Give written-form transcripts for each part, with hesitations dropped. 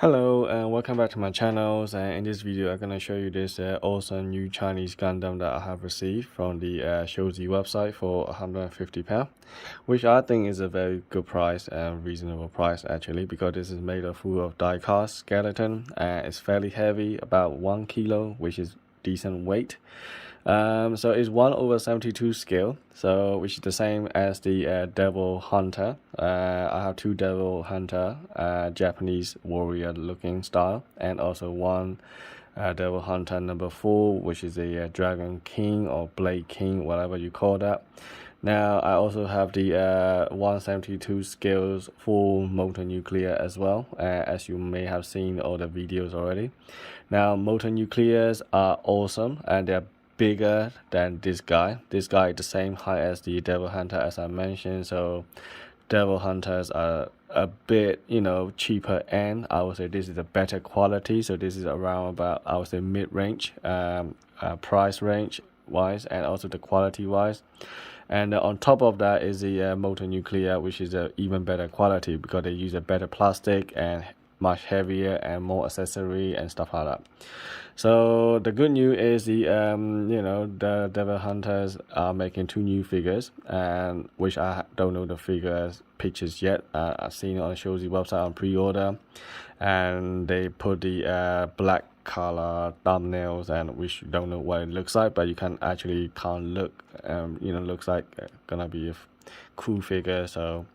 Hello and welcome back to my channels, and in this video I'm gonna show you this awesome new Chinese Gundam that I have received from the ShowZ website for £150, which I think is a very good price and reasonable price actually, because this is made of full of die-cast skeleton and it's fairly heavy, about 1 kilo, which is decent weight. So it's 1/72 scale, so which is the same as the Devil Hunter. I have two Devil Hunter, Japanese warrior looking style, and also one Devil Hunter number 4, which is a Dragon King or Blade King, whatever you call that. Now I also have the 1/72 scales full Motor Nuclear as well, as you may have seen all the videos already. Now Motor Nuclears are awesome and they're bigger than this guy. This guy is the same height as the Devil Hunter as I mentioned, so Devil Hunters are a bit, cheaper end. I would say this is a better quality, so this is around about, I would say, mid-range price range wise and also the quality wise. And on top of that is the Motor Nuclear, which is a even better quality because they use a better plastic and much heavier and more accessory and stuff like that. So the good news is the Devil Hunters are making 2 new figures, and which I don't know the figures pictures yet. I've seen it on the ShowZ website on pre-order, and they put the black color thumbnails, and which you don't know what it looks like, but you can't look. Looks like gonna be a cool figure. So.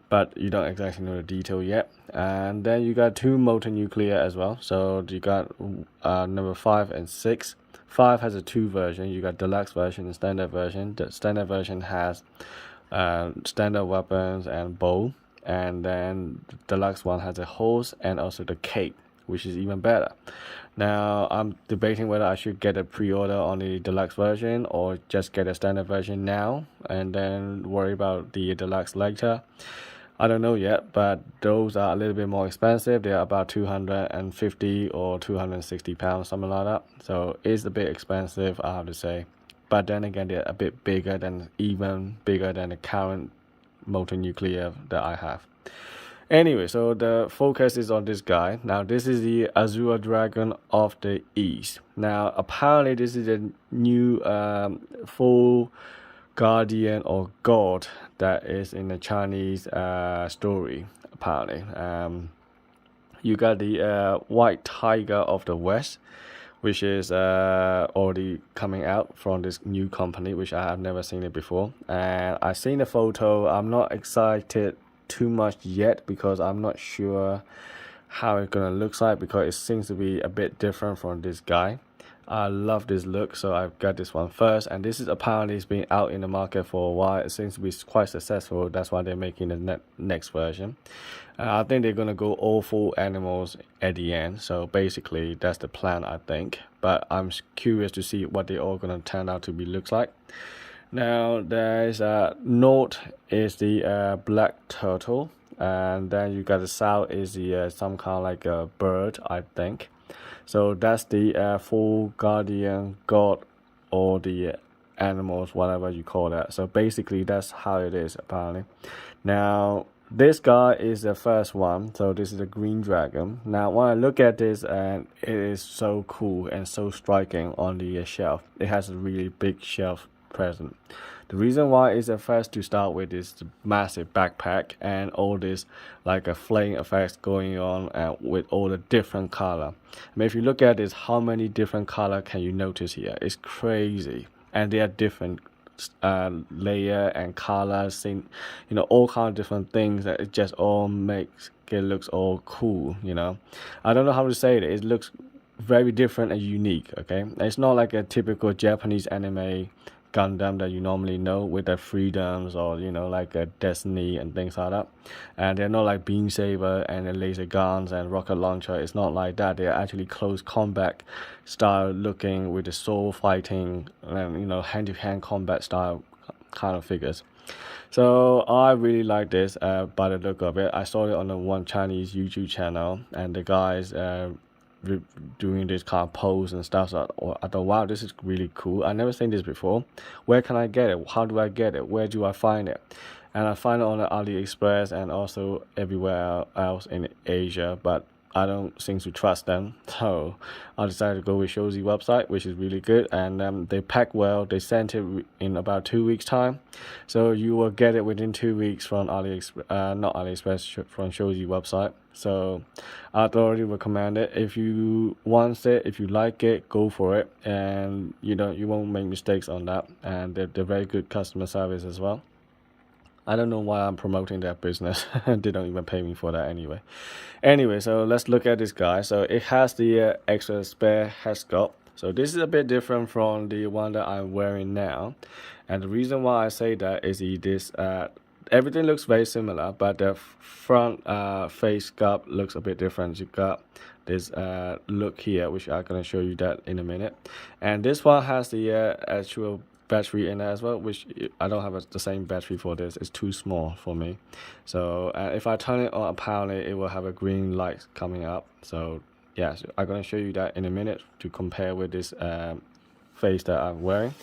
But you don't exactly know the detail yet. And then you got 2 Motor Nuclear as well. So you got number 5 and 6. 5 has a 2 version. You got deluxe version and standard version. The standard version has standard weapons and bow, and then the deluxe one has a hose and also the cape, which is even better. Now I'm debating whether I should get a pre-order on the deluxe version or just get a standard version now and then worry about the deluxe later. I don't know yet, but those are a little bit more expensive. They are about 250 or 260 pounds, something like that. So it's a bit expensive, I have to say. But then again, they're a bit even bigger than the current Motor Nuclear that I have. Anyway, so the focus is on this guy. Now this is the Azure Dragon of the East. Now apparently this is a new full guardian or god that is in the Chinese story. Apparently you got the white tiger of the west, which is already coming out from this new company, which I have never seen it before, and I've seen the photo. I'm not excited too much yet because I'm not sure how it's gonna look like, because it seems to be a bit different from this guy. I love this look, so I've got this one first, and this is apparently it's been out in the market for a while. It seems to be quite successful. That's why they're making the next version. I think they're gonna go all 4 animals at the end, so basically that's the plan, I think. But I'm curious to see what they all gonna turn out to be looks like. Now there's north is the black turtle, and then you got the south is the some kind of like a bird, I think. So that's the full guardian god or the animals, whatever you call that. So basically that's how it is apparently. Now this guy is the first one, so this is a green dragon. Now when I look at this, and it is so cool and so striking on the shelf. It has a really big shelf present. The reason why is at first to start with is the massive backpack and all this like a flame effects going on with all the different color. I mean, if you look at this, how many different color can you notice here? It's crazy, and they are different layer and colors, all kind of different things that it just all makes it looks all cool. I don't know how to say it. It looks very different and unique. Okay, it's not like a typical Japanese anime Gundam that you normally know with the freedoms or like a Destiny and things like that, and they're not like beam saber and the laser guns and rocket launcher. It's not like that. They're actually close combat style looking with the sword fighting and hand-to-hand combat style kind of figures. So I really like this by the look of it. I saw it on the one Chinese YouTube channel, and the guys doing this kind of pose and stuff. So I thought, wow, this is really cool. I never seen this before. Where can I get it? How do I get it? Where do I find it? And I find it on the AliExpress and also everywhere else in Asia. But I don't seem to trust them, so I decided to go with ShowZ website, which is really good, and they pack well. They sent it in about 2 weeks time, so you will get it within 2 weeks from not AliExpress, from ShowZ website. So I'd already recommend it. If you want it, if you like it, go for it, and you won't make mistakes on that, and they're very good customer service as well. I don't know why I'm promoting that business. They don't even pay me for that anyway. Anyway, so let's look at this guy. So it has the extra spare head sculpt. So this is a bit different from the one that I'm wearing now. And the reason why I say that is everything looks very similar, but the front face sculpt looks a bit different. You got this look here, which I'm going to show you that in a minute. And this one has the actual battery in there as well, which I don't have the same battery for this. It's too small for me. So if I turn it on, apparently it will have a green light coming up. So yeah, so I'm going to show you that in a minute to compare with this face that I'm wearing.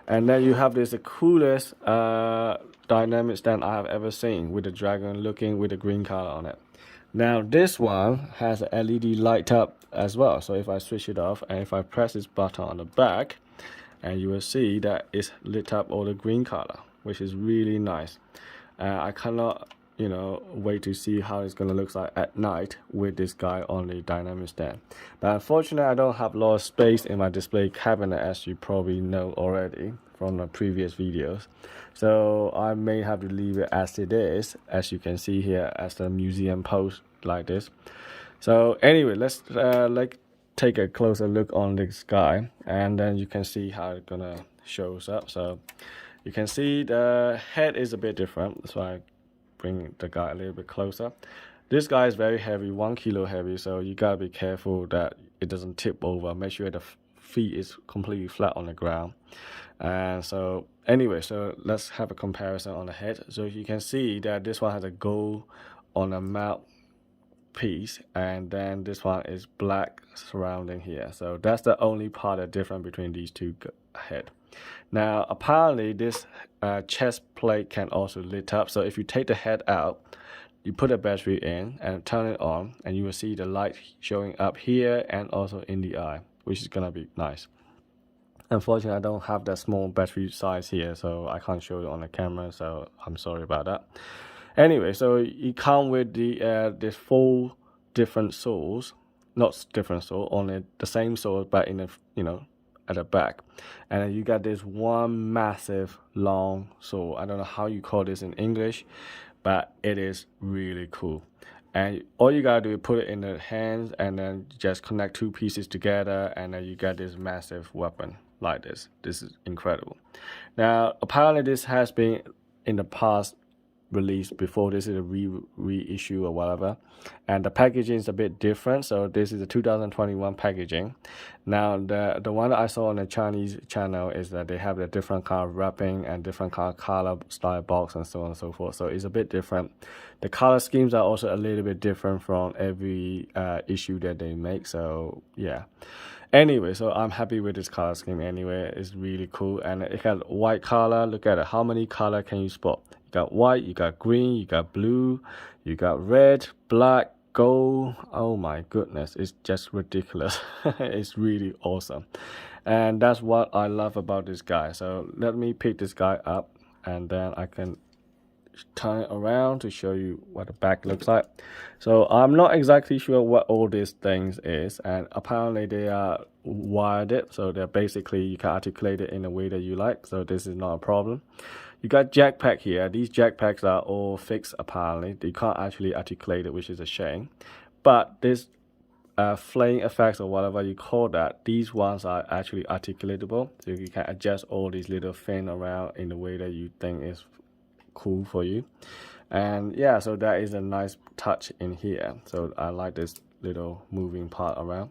And then you have this the coolest dynamic stand I have ever seen, with the dragon looking with the green color on it. Now this one has a LED light up as well. So if I switch it off and if I press this button on the back, and you will see that it's lit up all the green color, which is really nice. I cannot wait to see how it's gonna look like at night with this guy on the dynamic stand. But unfortunately, I don't have a lot of space in my display cabinet, as you probably know already from the previous videos. So I may have to leave it as it is, as you can see here, as the museum post like this. So anyway, let's take a closer look on this guy, and then you can see how it's gonna shows up. So you can see the head is a bit different, that's why I bring the guy a little bit closer. This guy is very heavy, 1 kilo heavy, so you gotta be careful that it doesn't tip over. Make sure the feet is completely flat on the ground. And so anyway, so let's have a comparison on the head. So you can see that this one has a gold on the mouth piece, and then this one is black surrounding here. So that's the only part that's different between these two head. Now apparently this chest plate can also lit up. So if you take the head out, you put a battery in and turn it on, and you will see the light showing up here and also in the eye, which is gonna be nice. Unfortunately, I don't have that small battery size here, so I can't show it on the camera, so I'm sorry about that. Anyway, so you come with the 4 different soles, not different sole, only the same sole, but in at the back, and you got this one massive long sole. I don't know how you call this in English, but it is really cool. And all you gotta do is put it in the hands, and then just connect 2 pieces together, and then you got this massive weapon like this. This is incredible. Now apparently this has been in the past released before. This is a reissue or whatever, and the packaging is a bit different. So this is a 2021 packaging. Now the one that I saw on the Chinese channel is that they have a different kind of wrapping and different kind of color style box and so on and so forth. So it's a bit different. The color schemes are also a little bit different from every issue that they make. So yeah. Anyway, so I'm happy with this color scheme anyway. It's really cool, and it has white color. Look at it. How many color can you spot? You got white, you got green, you got blue, you got red, black, gold. Oh my goodness, it's just ridiculous. It's really awesome, and that's what I love about this guy. So let me pick this guy up, and then I can turn it around to show you what the back looks like. So I'm not exactly sure what all these things is, and apparently they are wired it, so they're basically, you can articulate it in a way that you like, so this is not a problem. You got jack pack here. These jack packs are all fixed apparently. You can't actually articulate it, which is a shame. But this flame effects or whatever you call that, these ones are actually articulatable, so you can adjust all these little fins around in the way that you think is cool for you. And yeah, so that is a nice touch in here. So I like this little moving part around.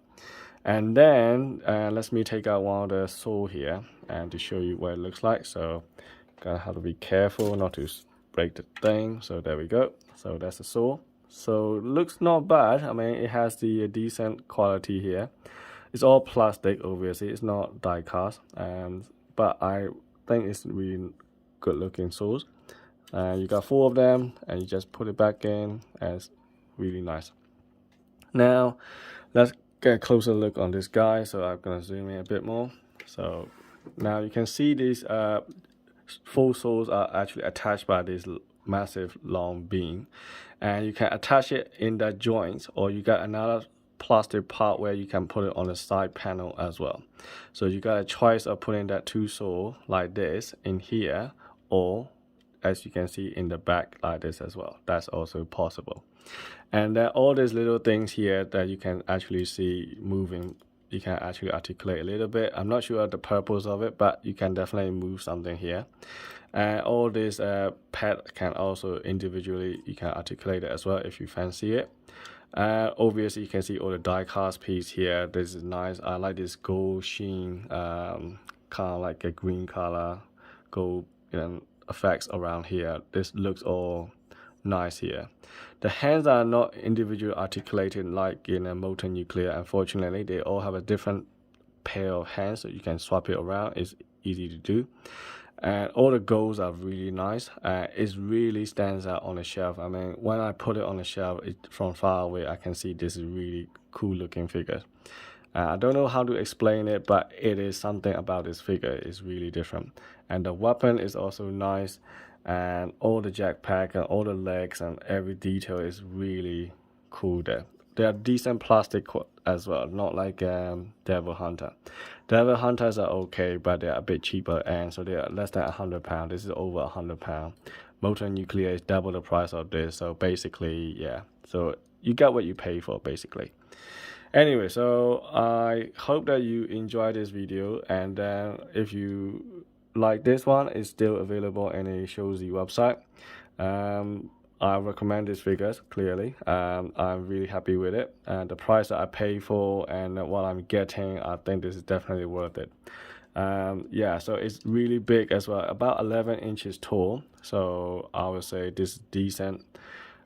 And then let me take out one of the sole here and to show you what it looks like. So gotta have to be careful not to break the thing. So there we go. So that's the sole. So looks not bad. I mean, it has the decent quality here. It's all plastic, obviously. It's not die cast, but I think it's really good looking soles. You got 4 of them, and you just put it back in, and it's really nice. Now let's get a closer look on this guy. So I'm gonna zoom in a bit more. So now you can see these full soles are actually attached by this massive long beam, and you can attach it in that joint, or you got another plastic part where you can put it on the side panel as well. So you got a choice of putting that two sole like this in here, or as you can see in the back like this as well. That's also possible. And then all these little things here that you can actually see moving, you can actually articulate a little bit. I'm not sure the purpose of it, but you can definitely move something here. And all this pad can also individually, you can articulate it as well if you fancy it. Obviously you can see all the die cast piece here. This is nice. I like this gold sheen, kind of like a green color gold effects around here. This looks all nice here. The hands are not individually articulated like in a Motor Nuclear. Unfortunately, they all have a different pair of hands, so you can swap it around. It's easy to do. And all the goals are really nice. It really stands out on the shelf. I mean, when I put it on the shelf, from far away, I can see this is really cool looking figure. I don't know how to explain it, but it is something about this figure is really different. And the weapon is also nice, and all the jetpack and all the legs and every detail is really cool there. They are decent plastic as well, not like Devil Hunter. Devil Hunters are okay, but they are a bit cheaper, and so they are less than £100. This is over £100. Motor Nuclear is double the price of this, so basically, yeah. So you get what you pay for, basically. Anyway, so I hope that you enjoy this video, and then if you like this one, it's still available in a ShowZ website. I recommend these figures clearly. I'm really happy with it, and the price that I pay for and what I'm getting, I think this is definitely worth it. Yeah, so it's really big as well, about 11 inches tall, so I would say this is decent.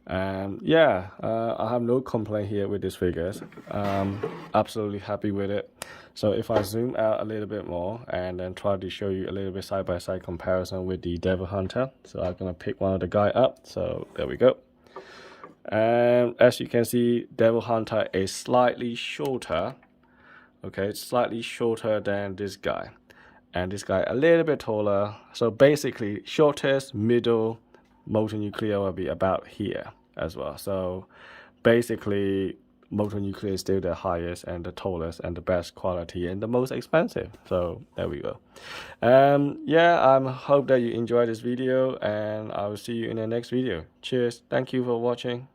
And yeah, I have no complaint here with these figures. Absolutely happy with it. So if I zoom out a little bit more and then try to show you a little bit side-by-side comparison with the Devil Hunter. So I'm gonna pick one of the guy up. So there we go. And as you can see, Devil Hunter is slightly shorter. Okay, it's slightly shorter than this guy. And this guy a little bit taller. So basically, shortest, middle, Motor Nuclear will be about here as well. So basically, Motor Nuclear is still the highest and the tallest and the best quality and the most expensive. So there we go. Yeah, I hope that you enjoyed this video, and I will see you in the next video. Cheers. Thank you for watching.